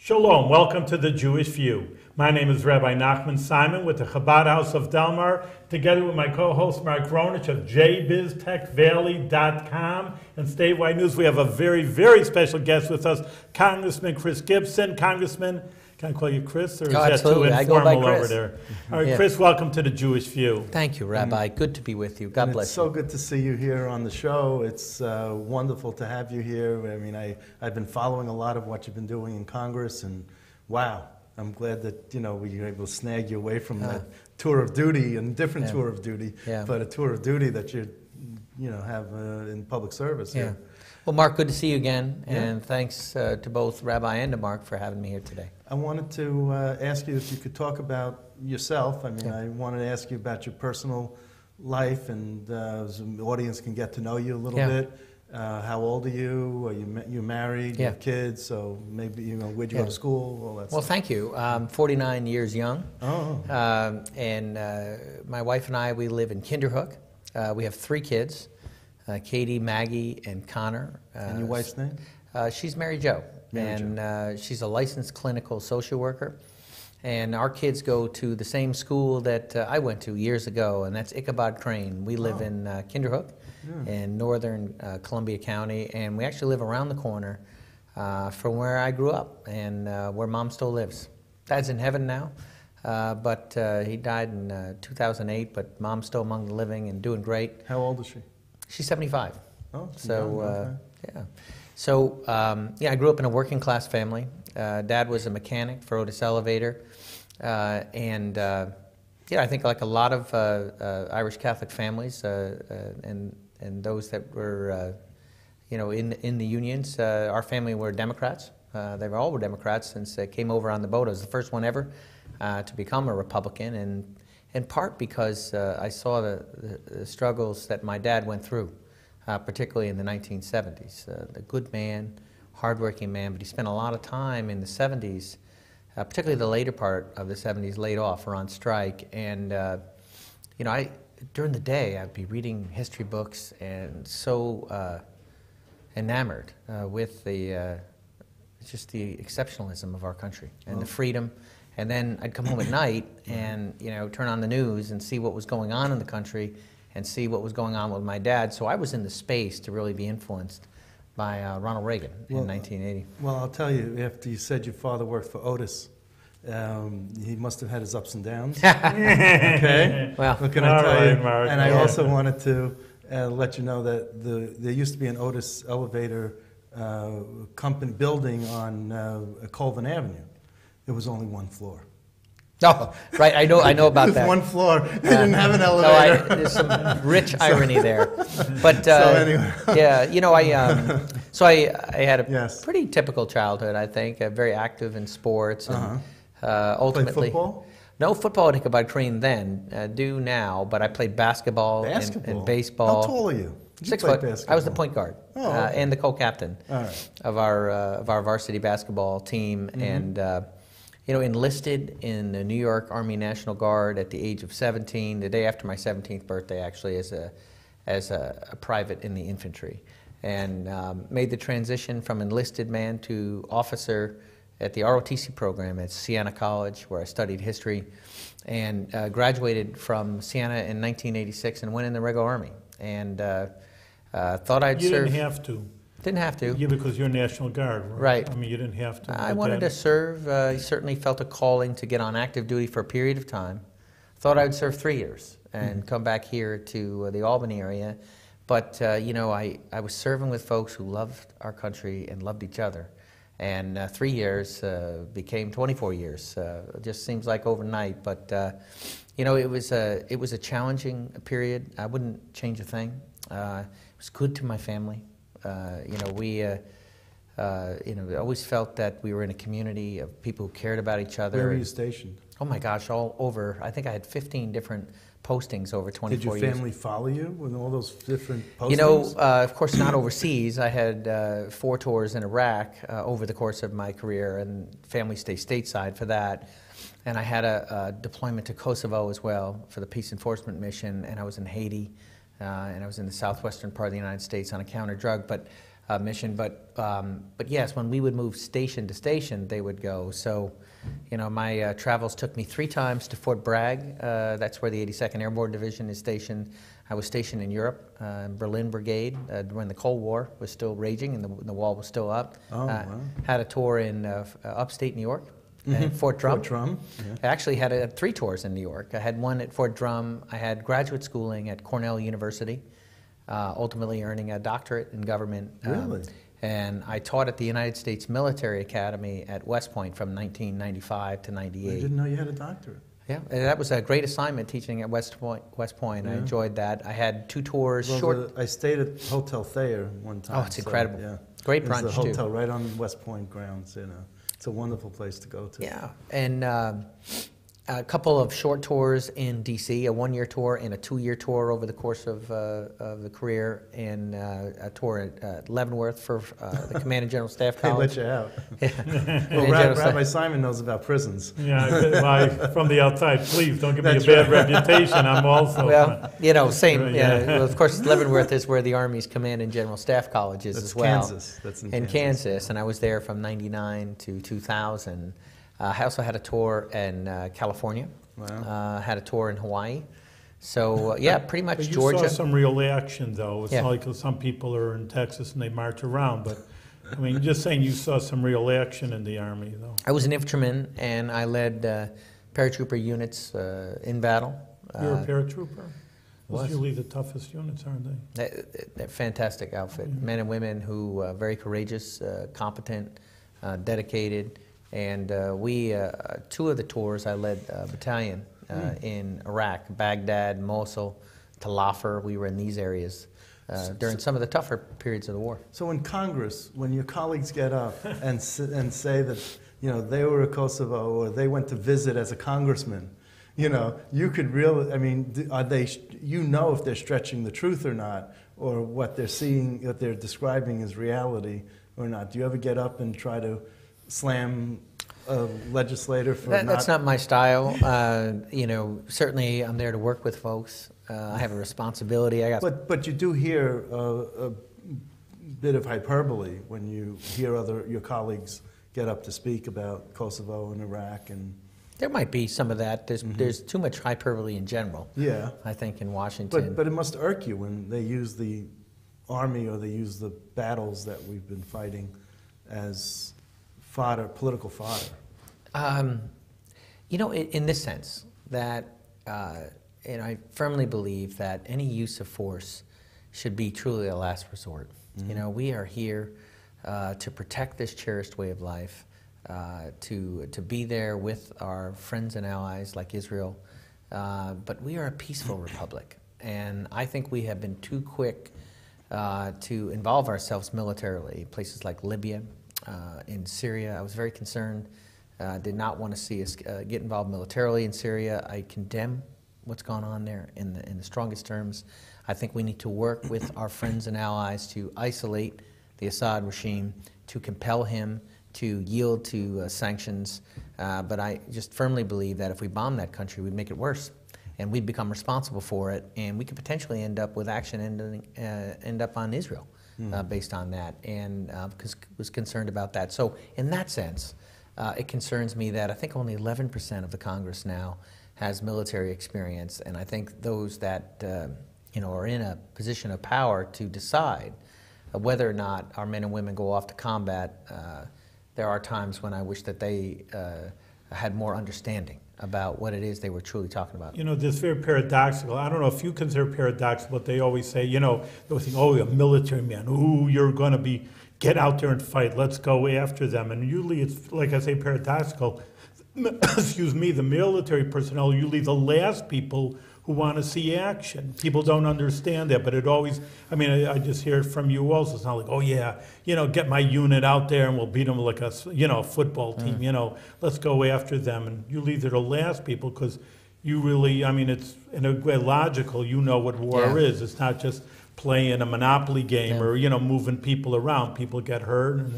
Shalom, welcome to the Jewish View. My name is Rabbi Nachman Simon with the Chabad House of Delmar, together with my co-host Mark Ronich of jbiztechvalley.com and Statewide News. We have a very, very special guest with us, Congressman Chris Gibson. Congressman, can I call you Chris, or is that too informal over there? All right, Chris, welcome to the Jewish View. Thank you, Rabbi. Good to be with you. God bless you. It's so good to see you here on the show. It's wonderful to have you here. I mean, I've been following a lot of what you've been doing in Congress, and wow, I'm glad that, we were able to snag you away from that tour of duty and different tour of duty, but a tour of duty that you have in public service here. Well, Mark, good to see you again, and thanks to both Rabbi and to Mark for having me here today. I wanted to ask you if you could talk about yourself. I mean, I wanted to ask you about your personal life, and so the audience can get to know you a little bit. How old are you? Are you married? You have kids? So maybe, where'd you go to school? All that stuff. Thank you. 49 years young. And my wife and I, we live in Kinderhook. We have 3 kids. Katie, Maggie, and Connor. And your wife's name? She's Mary Jo, she's a licensed clinical social worker. And our kids go to the same school that I went to years ago, and that's Ichabod Crane. We live in Kinderhook in northern Columbia County, and we actually live around the corner from where I grew up and where Mom still lives. Dad's in heaven now, but he died in 2008, but Mom's still among the living and doing great. How old is she? She's 75. Oh, so I grew up in a working class family. Dad was a mechanic for Otis Elevator, I think like a lot of Irish Catholic families and those that were in the unions, our family were Democrats. They all were Democrats since they came over on the boat. I was the first one ever to become a Republican, and in part because I saw the struggles that my dad went through, particularly in the 1970s. The good man, hardworking man, but he spent a lot of time in the 70s, particularly the later part of the 70s, laid off or on strike. And, during the day, I'd be reading history books and so enamored with just the exceptionalism of our country and the freedom. And then I'd come home at night and, turn on the news and see what was going on in the country and see what was going on with my dad. So I was in the space to really be influenced by Ronald Reagan in 1980. Well, I'll tell you, after you said your father worked for Otis, he must have had his ups and downs. Okay? Well, what can I tell you? Mark. And I also wanted to let you know that there used to be an Otis Elevator company building on Colvin Avenue. There was only 1 floor. Oh, right. I know about that. 1 floor. They didn't have an elevator. There's some rich irony there. But so anyway. I had a pretty typical childhood. I think very active in sports and ultimately. Played football? No football at Ichabod Crane then. Do now, but I played basketball. And baseball. How tall are you? 6 foot. Basketball? I was the point guard and the co-captain of our varsity basketball team, and enlisted in the New York Army National Guard at the age of 17, the day after my 17th birthday, actually, as a private in the infantry, and made the transition from enlisted man to officer at the ROTC program at Siena College, where I studied history, and graduated from Siena in 1986 and went in the regular Army. And thought I'd serve. You didn't have to. Didn't have to. Yeah, because you're National Guard, right? Right. I mean, you didn't have to. I wanted to serve. I certainly felt a calling to get on active duty for a period of time. Thought I would serve 3 years and come back here to the Albany area. But, I was serving with folks who loved our country and loved each other. And 3 years became 24 years. It just seems like overnight. But, it was a challenging period. I wouldn't change a thing. It was good to my family. We always felt that we were in a community of people who cared about each other. Where were you stationed? Oh my gosh, all over. I think I had 15 different postings over 24 years. Did your family follow you with all those different postings? Of course not overseas. I had 4 tours in Iraq over the course of my career, and family stayed stateside for that. And I had a deployment to Kosovo as well for the Peace Enforcement Mission, and I was in Haiti. And I was in the southwestern part of the United States on a counter drug. But mission. But yes, when we would move station to station, they would go. So, you know, my travels took me 3 times to Fort Bragg. That's where the 82nd Airborne Division is stationed. I was stationed in Europe, Berlin Brigade, when the Cold War was still raging and the wall was still up. Oh, wow. Had a tour in upstate New York, at Fort Drum. Fort Drum, yeah. I actually had 3 tours in New York. I had one at Fort Drum. I had graduate schooling at Cornell University, ultimately earning a doctorate in government. Really? And I taught at the United States Military Academy at West Point from 1995 to 98. I didn't know you had a doctorate. Yeah, and that was a great assignment teaching at West Point. Yeah. I enjoyed that. I had 2 tours, Well, I stayed at Hotel Thayer one time. Oh, it's incredible. Yeah. Great It's brunch, a hotel too. right on West Point grounds, you know. It's a wonderful place to go to. Yeah, and a couple of short tours in D.C., a 1-year tour and a 2-year tour over the course of the career, and a tour at Leavenworth for the Command and General Staff They College. let you out. Yeah. Well, Rabbi Simon knows about prisons. Yeah, from the outside, please don't give me a bad reputation. I'm also. Well, you know, same. Yeah. Well, of course, Leavenworth is where the Army's Command and General Staff College is as well. Kansas. That's in Kansas, and I was there from '99 to 2000. I also had a tour in California. Wow. Had a tour in Hawaii. So yeah, pretty much But you Georgia. saw some real action, though. It's Yeah. not like some people are in Texas and they march around, but I mean, just saying you saw some real action in the Army, though. I was an infantryman, and I led paratrooper units in battle. You're a paratrooper? Was. Those are usually the toughest units, aren't they? They're a fantastic outfit. Men and women who are very courageous, competent, dedicated. And 2 of the tours, I led a battalion in Iraq, Baghdad, Mosul, Talafar. We were in these areas during some of the tougher periods of the war. So in Congress, when your colleagues get up and say that, you know, they were a Kosovo or they went to visit as a congressman, you know, you could really, I mean, are they, you know, if they're stretching the truth or not, or what they're seeing, what they're describing as reality or not. Do you ever get up and try to slam a legislator for That's not my style. You know, certainly I'm there to work with folks. I have a responsibility. But you do hear a bit of hyperbole when you hear your colleagues get up to speak about Kosovo and Iraq and. There might be some of that. There's too much hyperbole in general. Yeah. I think in Washington. But it must irk you when they use the Army or they use the battles that we've been fighting as fodder, political fodder. You know, in this sense, that, and I firmly believe that any use of force should be truly a last resort. You know, we are here to protect this cherished way of life, to be there with our friends and allies like Israel, but we are a peaceful republic, and I think we have been too quick to involve ourselves militarily. Places like Libya, in Syria, I was very concerned. Did not want to see us get involved militarily in Syria. I condemn what's gone on there in the strongest terms. I think we need to work with our friends and allies to isolate the Assad regime, to compel him to yield to sanctions. But I just firmly believe that if we bomb that country, we'd make it worse, and we'd become responsible for it, and we could potentially end up with action end up on Israel based on that, and was concerned about that. So in that sense, it concerns me that I think only 11% of the Congress now has military experience, and I think those that you know, are in a position of power to decide whether or not our men and women go off to combat, there are times when I wish that they had more understanding about what it is they were truly talking about. You know, this is very paradoxical. I don't know if you consider paradoxical, but they always say, you know, they always think, oh, a military man, ooh, you're going to be, get out there and fight, let's go after them. And usually it's, like I say, paradoxical. Excuse me, the military personnel are usually the last people who want to see action. People don't understand that, but it always, I mean, I just hear it from you also. It's not like, oh yeah, you know, get my unit out there and we'll beat them like a, you know, football team, you know, let's go after them. And usually they're the last people because you really, I mean, it's in a way logical, you know what war is. It's not just playing a Monopoly game or, you know, moving people around. People get hurt and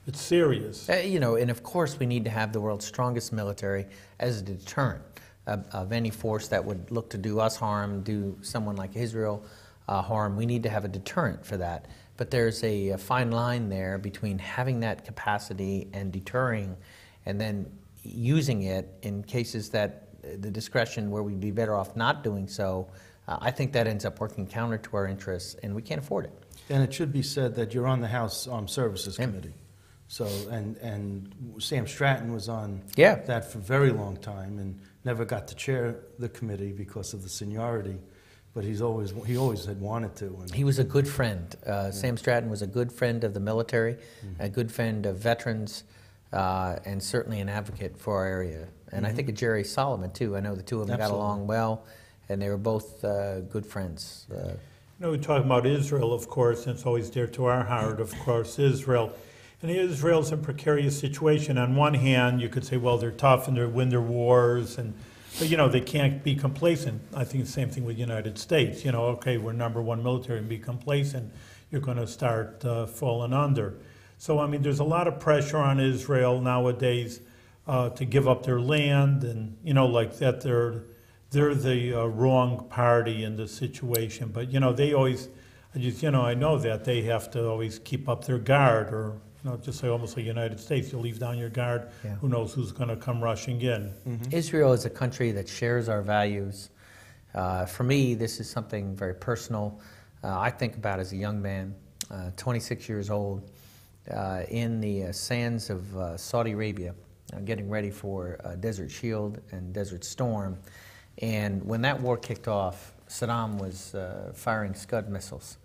it's serious. You know, and of course we need to have the world's strongest military as a deterrent of any force that would look to do us harm, do someone like Israel harm. We need to have a deterrent for that. But there's a fine line there between having that capacity and deterring, and then using it in cases that the discretion where we'd be better off not doing so. I think that ends up working counter to our interests, and we can't afford it. And it should be said that you're on the House Armed Services Committee. So, and Sam Stratton was on that for a very long time and never got to chair the committee because of the seniority, but he always had wanted to. And he was a good friend. Sam Stratton was a good friend of the military, a good friend of veterans, and certainly an advocate for our area. And I think of Jerry Solomon, too. I know the two of them got along well, and they were both good friends. You know, we're talking about Israel, of course, and it's always dear to our heart, of course, Israel. And Israel's in a precarious situation. On one hand, you could say, well, they're tough and they win their wars, but, you know, they can't be complacent. I think the same thing with the United States. You know, okay, we're #1 military, and be complacent, you're going to start falling under. So, I mean, there's a lot of pressure on Israel nowadays to give up their land, and, you know, like that they're the wrong party in the situation. But, you know, they always, I know that they have to always keep up their guard, or, you know, just like almost like the United States, you leave down your guard, who knows who's going to come rushing in. Israel is a country that shares our values. For me, this is something very personal. I think about as a young man, 26 years old, in the sands of Saudi Arabia, getting ready for Desert Shield and Desert Storm. And when that war kicked off, Saddam was firing Scud missiles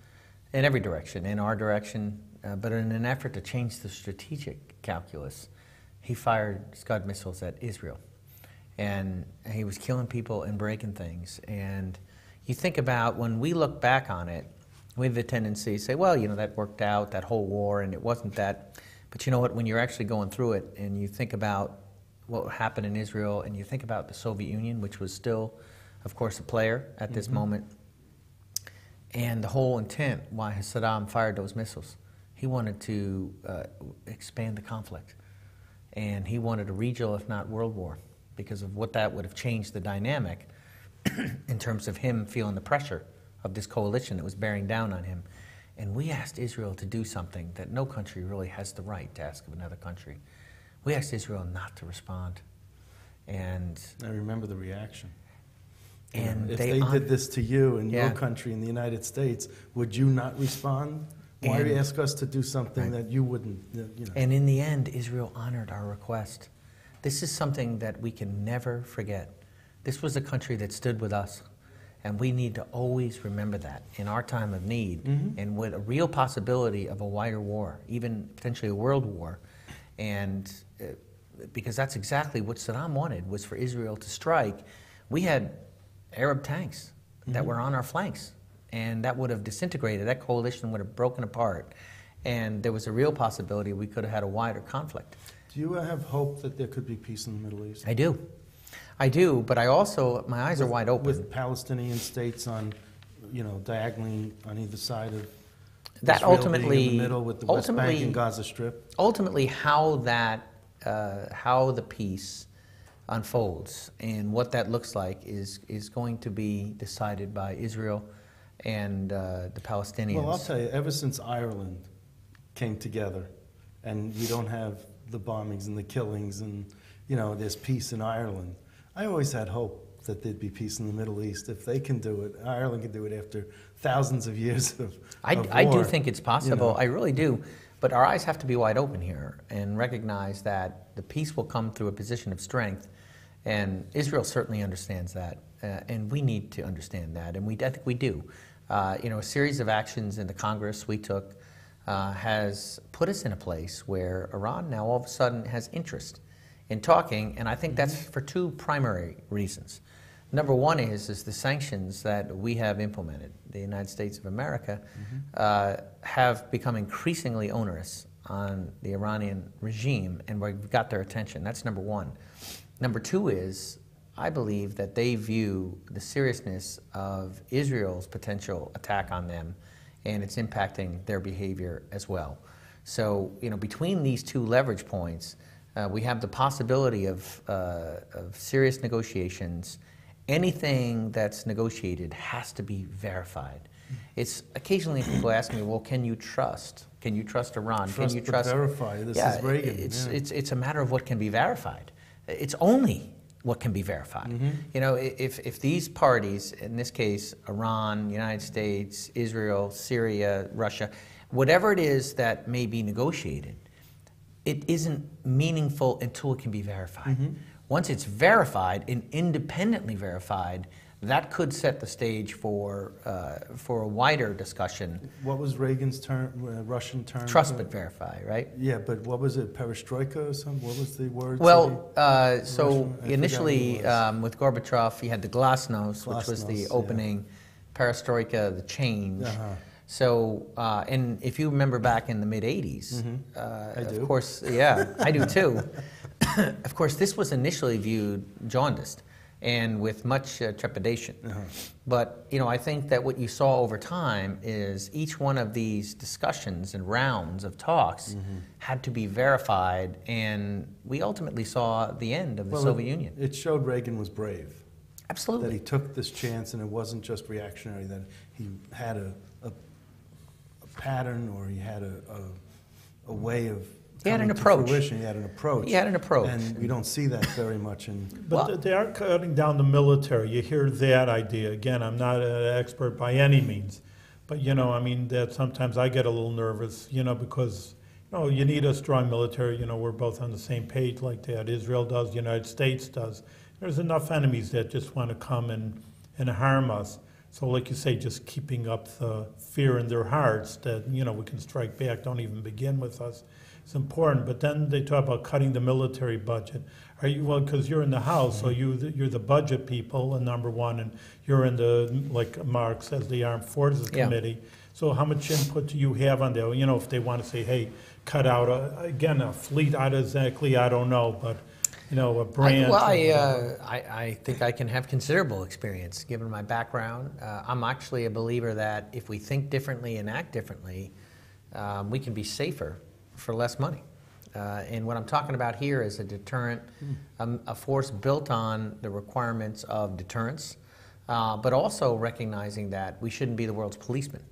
in every direction, in our direction, but in an effort to change the strategic calculus, he fired Scud missiles at Israel. And he was killing people and breaking things. And you think about, when we look back on it, we have the tendency to say, well, you know, that worked out, that whole war, and it wasn't that. But you know what, when you're actually going through it and you think about what happened in Israel, and you think about the Soviet Union, which was still, of course, a player at this moment, and the whole intent why Saddam fired those missiles, he wanted to expand the conflict. And he wanted a regional, if not world war, because of what that would have changed the dynamic in terms of him feeling the pressure of this coalition that was bearing down on him. And we asked Israel to do something that no country really has the right to ask of another country. We asked Israel not to respond. And I remember the reaction. And if they did this to you in your country, in the United States, would you not respond? Why do you ask us to do something that you wouldn't? You know? And in the end, Israel honored our request. This is something that we can never forget. This was a country that stood with us. And we need to always remember that in our time of need, and with a real possibility of a wider war, even potentially a world war. And because that's exactly what Saddam wanted, was for Israel to strike. We had Arab tanks that were on our flanks, and that would have disintegrated. That coalition would have broken apart. And there was a real possibility we could have had a wider conflict. Do you have hope that there could be peace in the Middle East? I do. I do, but I also, my eyes are wide open. With Palestinian states on, you know, diagonally on either side of that, Israel ultimately being in the middle with the West Bank and Gaza Strip? Ultimately, how the peace unfolds and what that looks like is going to be decided by Israel and the Palestinians. Well, I'll tell you, ever since Ireland came together, and you don't have the bombings and the killings, and, you know, there's peace in Ireland, I always had hope that there'd be peace in the Middle East. If they can do it, Ireland can do it after thousands of years of war. I do think it's possible. You know. I really do. But our eyes have to be wide open here and recognize that the peace will come through a position of strength. And Israel certainly understands that. And we need to understand that. And I think we do. You know, a series of actions in the Congress we took has put us in a place where Iran now all of a sudden has interest in talking, and I think that's for two primary reasons. Number one is the sanctions that we have implemented, the United States of America, have become increasingly onerous on the Iranian regime, and we've got their attention. That's number one. Number two is, I believe that they view the seriousness of Israel's potential attack on them, and it's impacting their behavior as well. So, you know, between these two leverage points, we have the possibility of serious negotiations. Anything that's negotiated has to be verified. It's occasionally people ask me, well, can you trust? Can you trust Iran? Trust can you trust? But verify. This is Reagan. It's a matter of what can be verified. It's only what can be verified. You know, if these parties, in this case, Iran, United States, Israel, Syria, Russia, whatever it is that may be negotiated, it isn't meaningful until it can be verified. Once it's verified and independently verified, that could set the stage for a wider discussion. What was Reagan's term, Russian term? Trust but verify, right? Yeah, but what was it, perestroika or something? What was the word? Well, so initially with Gorbachev, you had the glasnost, which was the opening, perestroika, the change. So, and if you remember back in the mid-'80s, of course, yeah, I do too. Of course, this was initially viewed jaundiced and with much trepidation. But, you know, I think that what you saw over time is each one of these discussions and rounds of talks had to be verified, and we ultimately saw the end of the Soviet Union. It showed Reagan was brave. Absolutely. That he took this chance, and it wasn't just reactionary, that he had a pattern, or he had a way of he had an approach. Fruition. He had an approach. He had an approach. And we don't see that very much. But they are cutting down the military. You hear that idea. Again, I'm not an expert by any means. But, you know, I mean, that sometimes I get a little nervous, you know, because, you know, you need a strong military. You know, we're both on the same page like that. Israel does, the United States does. There's enough enemies that just want to come and harm us. So like you say, just keeping up the fear in their hearts that, you know, we can strike back, don't even begin with us. It's important. But then they talk about cutting the military budget. Are you, well, because you're in the House, so you're the budget people, and number one, and you're in the, like Mark says, the Armed Forces Committee. So how much input do you have on that? You know, if they want to say, hey, cut out, again, a fleet, exactly, I don't know, but, you know, a branch. I think I can have considerable experience given my background. I'm actually a believer that if we think differently and act differently, we can be safer for less money. And what I'm talking about here is a deterrent, a force built on the requirements of deterrence, but also recognizing that we shouldn't be the world's policeman.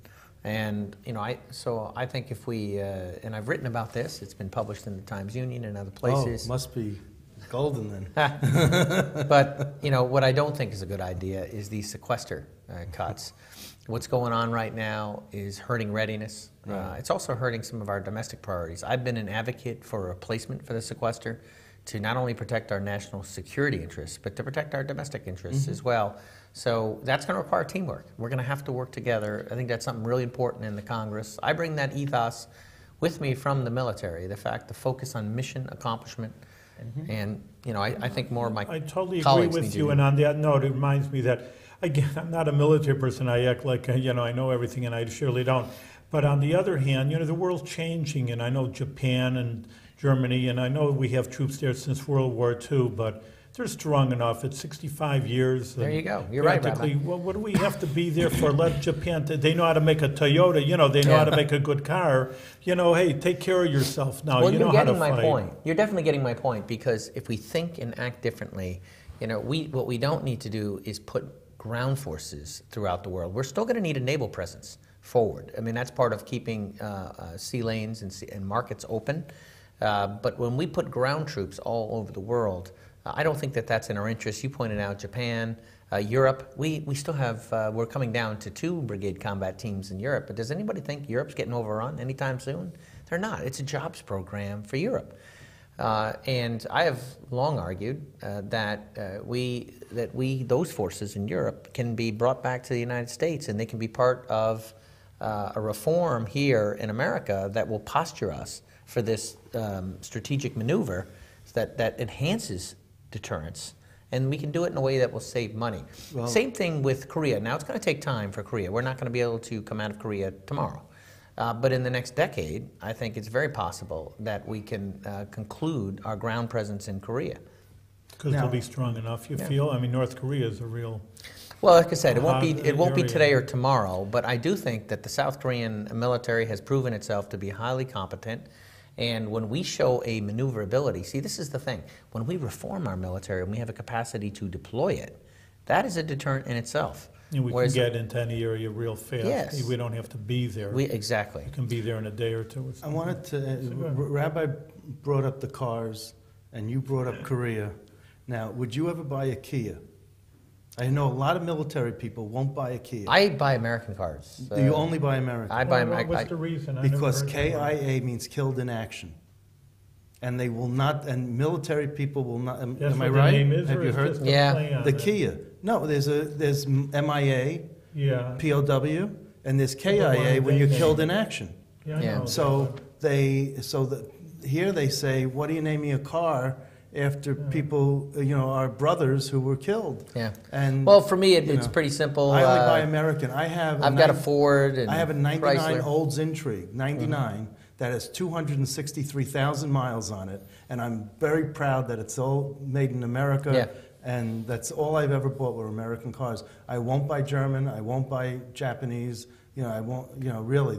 And, you know, so I think if we, and I've written about this, it's been published in the Times-Union and other places. Oh, must be golden then. But, you know, what I don't think is a good idea is these sequester cuts. What's going on right now is hurting readiness. It's also hurting some of our domestic priorities. I've been an advocate for a replacement for the sequester to not only protect our national security interests, but to protect our domestic interests as well. So that's going to require teamwork. We're going to have to work together. I think that's something really important in the Congress. I bring that ethos with me from the military, the fact, the focus on mission accomplishment. And, you know, I think more of my I totally agree with you. And on that note, it reminds me that, again, I'm not a military person. I act like, you know, I know everything, and I surely don't. But on the other hand, you know, the world's changing, and I know Japan and Germany, and I know we have troops there since World War II, but they're strong enough. It's 65 years. There you go. You're right, Rabbi. Well, what do we have to be there for? Let Japan, they know how to make a Toyota, you know, they know how to make a good car. You know, hey, take care of yourself now. Well, you know how to fight. You're getting my point. You're definitely getting my point, because if we think and act differently, you know, what we don't need to do is put ground forces throughout the world. We're still going to need a naval presence forward. I mean, that's part of keeping sea lanes and markets open. But when we put ground troops all over the world, I don't think that that's in our interest. You pointed out Japan, Europe. We still have, we're coming down to 2 brigade combat teams in Europe. But does anybody think Europe's getting overrun anytime soon? They're not. It's a jobs program for Europe. And I have long argued that those forces in Europe can be brought back to the United States, and they can be part of a reform here in America that will posture us for this strategic maneuver that enhances deterrence, and we can do it in a way that will save money. Well, same thing with Korea. Now, it's going to take time for Korea. We're not going to be able to come out of Korea tomorrow. But in the next decade, I think it's very possible that we can conclude our ground presence in Korea. Because they'll be strong enough, you feel? I mean, North Korea is a real... Well, like I said, it won't be today or tomorrow, but I do think that the South Korean military has proven itself to be highly competent. And when we show a maneuverability, see, this is the thing. When we reform our military and we have a capacity to deploy it, that is a deterrent in itself. And we can get into any area real fast. Yes. We don't have to be there. Exactly. We can be there in a day or two. I wanted to, Rabbi brought up the cars, and you brought up Korea. Now, would you ever buy a Kia? I know a lot of military people won't buy a Kia. I buy American cars. Do you only buy American? I buy What's the reason? Because KIA means killed in action. And they will not, and military people will not, am I right? Have you heard? Yeah. The Kia. No, there's MIA, POW, and there's KIA when you're killed in action. Yeah. So here they say, what do you name a car after people, our brothers who were killed? Yeah. And well, for me, it's pretty simple. I only buy American. I've got a Ford and I have a 99 Chrysler. Olds Intrigue, 99. That has 263,000 miles on it, and I'm very proud that it's all made in America. Yeah. And that's all I've ever bought were American cars. I won't buy German. I won't buy Japanese. I won't. Really,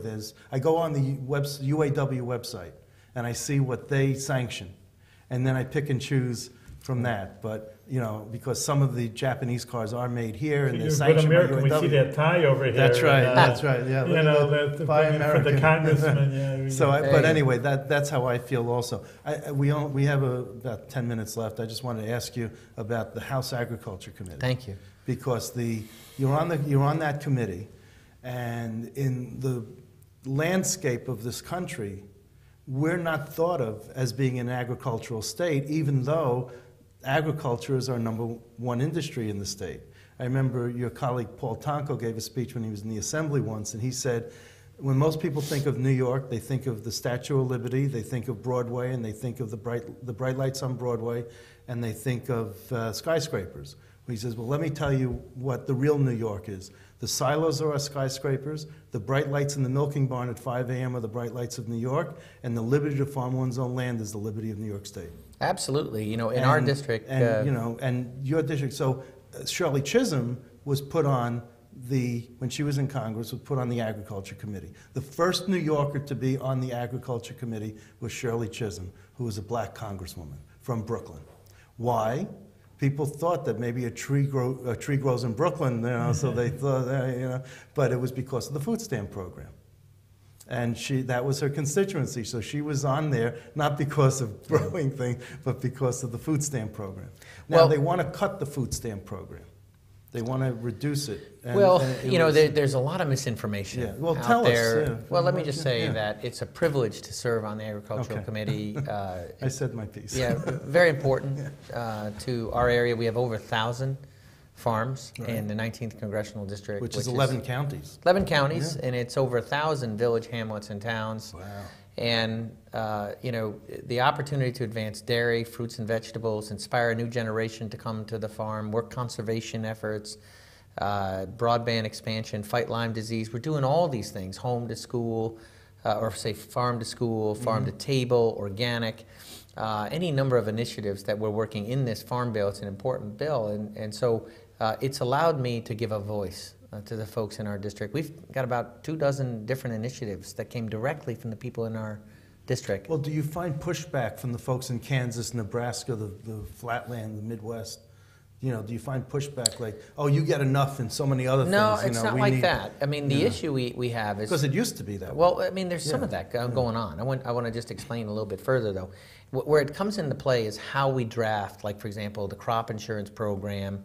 I go on the UAW website and I see what they sanction, and then I pick and choose from that. But because some of the Japanese cars are made here and they're sanctioned by UAW. We see that tie over here. That's right. That's right. Yeah. Buy American for the congressman. Yeah. So, but anyway, that's how I feel. Also, we have about 10 minutes left. I just wanted to ask you about the House Agriculture Committee. Thank you. Because you're on that committee, and in the landscape of this country, we're not thought of as being an agricultural state, even though agriculture is our #1 industry in the state. I remember your colleague Paul Tonko gave a speech when he was in the Assembly once, and he said, when most people think of New York, they think of the Statue of Liberty, they think of Broadway, and they think of the bright lights on Broadway, and they think of skyscrapers. He says, well, let me tell you what the real New York is. The silos are our skyscrapers, the bright lights in the milking barn at 5 a.m. are the bright lights of New York, and the liberty to farm one's own land is the liberty of New York State. Absolutely. In our district. And your district. So Shirley Chisholm was put on when she was in Congress, was put on the Agriculture Committee. The first New Yorker to be on the Agriculture Committee was Shirley Chisholm, who was a black congresswoman from Brooklyn. Why? People thought that maybe a tree grows in Brooklyn, so they thought, but it was because of the food stamp program. And that was her constituency, so she was on there, not because of growing things, but because of the food stamp program. Now, they want to cut the food stamp program. They want to reduce it. There's a lot of misinformation out there. Us. Yeah. Well, let me just say that it's a privilege to serve on the Agricultural Committee. I said my piece. Yeah, very important to our area. We have over 1,000 farms in the 19th Congressional District. Which is 11 counties. 11 counties, and it's over 1,000 village, hamlets, and towns. Wow. And, the opportunity to advance dairy, fruits and vegetables, inspire a new generation to come to the farm, work conservation efforts, broadband expansion, fight Lyme disease. We're doing all these things, home to school, farm to school, farm to table, organic, any number of initiatives that we're working in this farm bill. It's an important bill, and so it's allowed me to give a voice to the folks in our district. We've got about 24 different initiatives that came directly from the people in our district. Well, do you find pushback from the folks in Kansas, Nebraska, the flatland, the Midwest? Do you find pushback like, oh, you get enough and so many other things? No, it's not like that. I mean, the issue we have is... Because it used to be that way. Well, I mean, there's some of that going on. I want to just explain a little bit further, though. Where it comes into play is how we draft, like, for example, the crop insurance program.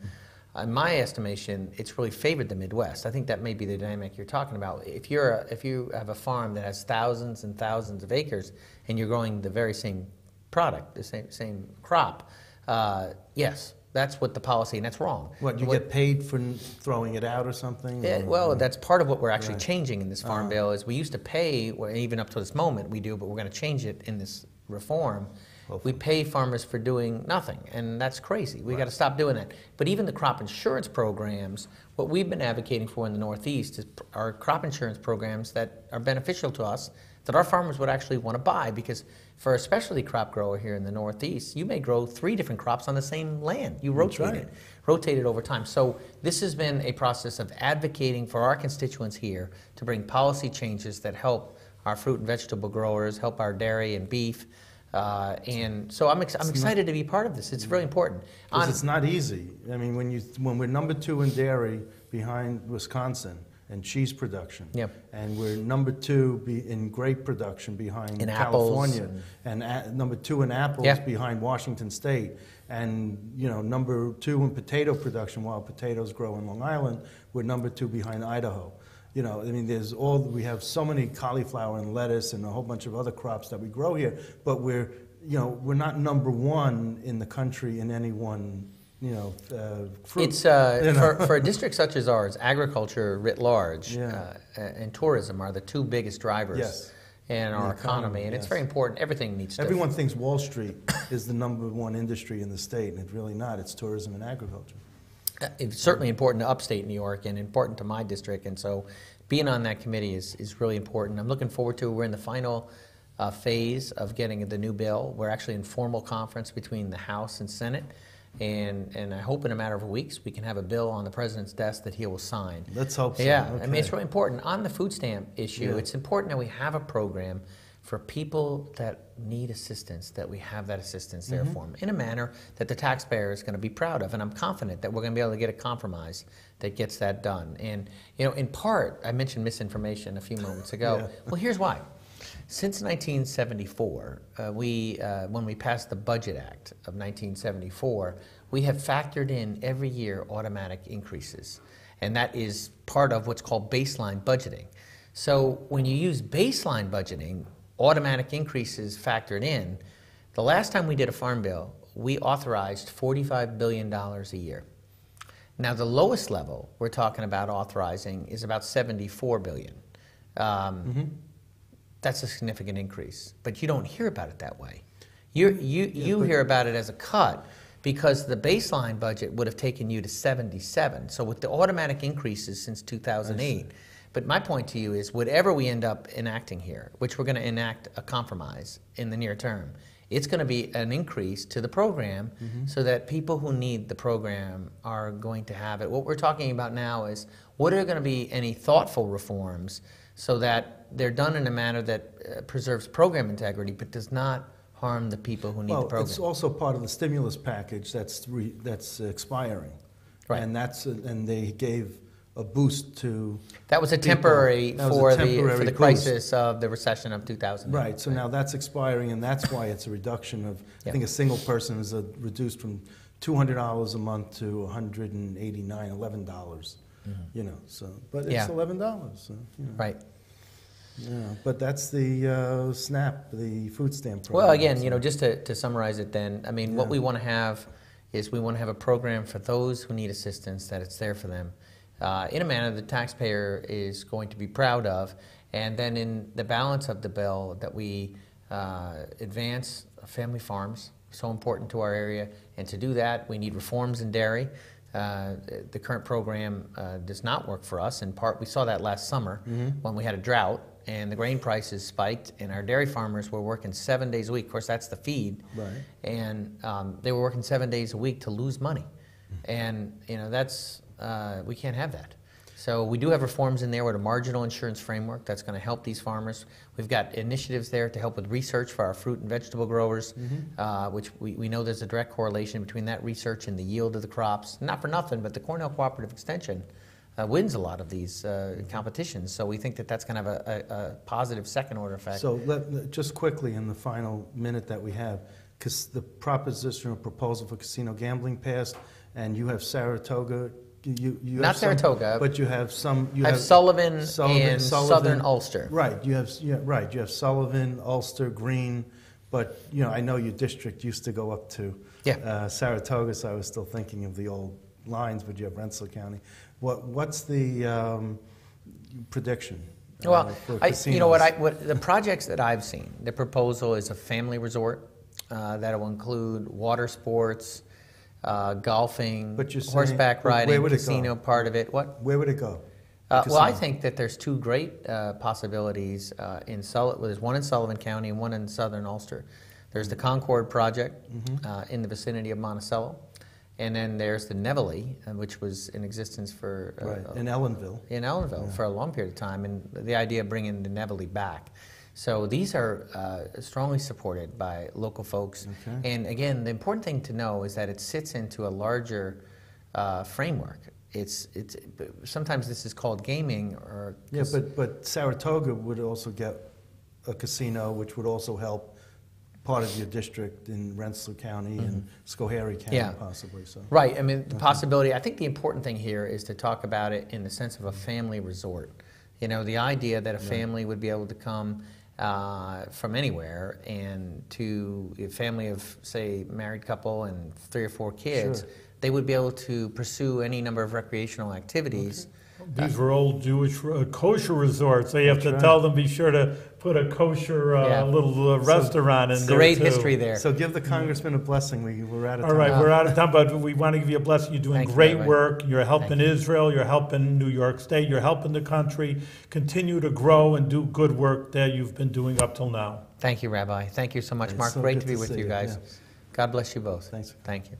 In my estimation, it's really favored the Midwest. I think that may be the dynamic you're talking about. If you have a farm that has thousands and thousands of acres and you're growing the very same product, the same crop, yes, that's what the policy, and that's wrong. What, you get paid for throwing it out or something? Well, that's part of what we're actually changing in this farm bill. Is we used to pay, even up to this moment we do, but we're going to change it in this reform. We pay farmers for doing nothing, and that's crazy. We've got to stop doing that. But even the crop insurance programs, what we've been advocating for in the Northeast are crop insurance programs that are beneficial to us, that our farmers would actually want to buy, because for a specialty crop grower here in the Northeast, you may grow 3 different crops on the same land. You rotate it over time. So this has been a process of advocating for our constituents here to bring policy changes that help our fruit and vegetable growers, help our dairy and beef. And so I'm excited to be part of this. It's really important. Because it's not easy. I mean, when we're #2 in dairy behind Wisconsin and cheese production. Yep. And we're number 2 in grape production behind in California, and number 2 in apples behind Washington State, and number 2 in potato production. While potatoes grow in Long Island, we're number 2 behind Idaho. I mean, we have so many cauliflower and lettuce and a whole bunch of other crops that we grow here, but we're not number 1 in the country in any one fruit. It's for a district such as ours, agriculture writ large and tourism are the 2 biggest drivers in our economy, and it's very important. Everything needs to. Everyone thinks Wall Street is the number 1 industry in the state, and it's really not. It's tourism and agriculture. It's certainly important to upstate New York and important to my district, and so being on that committee is really important. I'm looking forward to it. We're in the final phase of getting the new bill. We're actually in formal conference between the House and Senate. And I hope in a matter of weeks we can have a bill on the president's desk that he will sign. Let's hope so. Yeah, okay. I mean, it's really important. On the food stamp issue, it's important that we have a program for people that need assistance, that we have that assistance there for them in a manner that the taxpayer is going to be proud of. And I'm confident that we're going to be able to get a compromise that gets that done. And, in part, I mentioned misinformation a few moments ago. Well, here's why. Since 1974, when we passed the Budget Act of 1974, we have factored in every year automatic increases. And that is part of what's called baseline budgeting. So when you use baseline budgeting, automatic increases factored in, the last time we did a farm bill, we authorized $45 billion a year. Now the lowest level we're talking about authorizing is about $74 billion. That's a significant increase, but you don't hear about it that way. You hear about it as a cut because the baseline budget would have taken you to 77. So with the automatic increases since 2008, but my point to you is whatever we end up enacting here, which we're going to enact a compromise in the near term, it's going to be an increase to the program so that people who need the program are going to have it. What we're talking about now is what are going to be any thoughtful reforms so that they're done in a manner that preserves program integrity but does not harm the people who need the program. It's also part of the stimulus package that's expiring, right? And they gave a boost to. That was a temporary for the crisis of the recession of 2008. Right. So now that's expiring, and that's why it's a reduction of. I think a single person is reduced from $200 a month to $11. So but it's $11. So, Right. Yeah, but that's the SNAP, the food stamp program. Well, again, just to summarize it then, I mean, what we want to have is we want to have a program for those who need assistance, that it's there for them, in a manner the taxpayer is going to be proud of, and then in the balance of the bill that we advance family farms, so important to our area, and to do that we need reforms in dairy. The current program does not work for us. In part, we saw that last summer when we had a drought and the grain prices spiked, and our dairy farmers were working 7 days a week. Of course, that's the feed, and they were working 7 days a week to lose money, and that's we can't have that. So we do have reforms in there with a marginal insurance framework that's going to help these farmers. We've got initiatives there to help with research for our fruit and vegetable growers, which we know there's a direct correlation between that research and the yield of the crops. Not for nothing, but the Cornell Cooperative Extension wins a lot the competitions. So we think that that's going to have a positive second-order effect. So just quickly in the final minute that we have, because the proposition or proposal for casino gambling passed, and you have Saratoga. You not Saratoga, but you have some. You have Sullivan and Southern Ulster. Right. You have You have Sullivan, Ulster, Greene, but I know your district used to go up to Saratoga, so I was still thinking of the old lines. But you have Rensselaer County. What's the prediction? Well, what the projects that I've seen, the proposal is a family resort that will include water sports. Golfing, horseback riding, casino part of it. What? Where would it go? Well, I think that there's two great possibilities in Sullivan. There's one in Sullivan County and one in Southern Ulster. There's the Concord project in the vicinity of Monticello, and then there's the Nevele, which was in existence for in Ellenville. In Ellenville for a long period of time, and the idea of bringing the Nevele back. So these are strongly supported by local folks. And again, the important thing to know is that it sits into a larger framework. sometimes this is called gaming. Yeah, but Saratoga would also get a casino, which would also help part of your district in Rensselaer County and Schoharie County, possibly. So. Right. I mean, the possibility. I think the important thing here is to talk about it in the sense of a family resort. You know, the idea that a family would be able to come from anywhere, and to a family of, say, married couple and 3 or 4 kids, they would be able to pursue any number of recreational activities. These were old Jewish kosher resorts. So you have to tell them, be sure to put a kosher little restaurant in there. Great history there. So give the congressman a blessing. We're out of time. All right, we're out of time, but we want to give you a blessing. You're doing great work. You're helping Israel. You're helping New York State. You're helping the country continue to grow and do good work that you've been doing up till now. Thank you, Rabbi. Thank you so much, Mark. Great to be with you guys. God bless you both. Thanks. Thank you.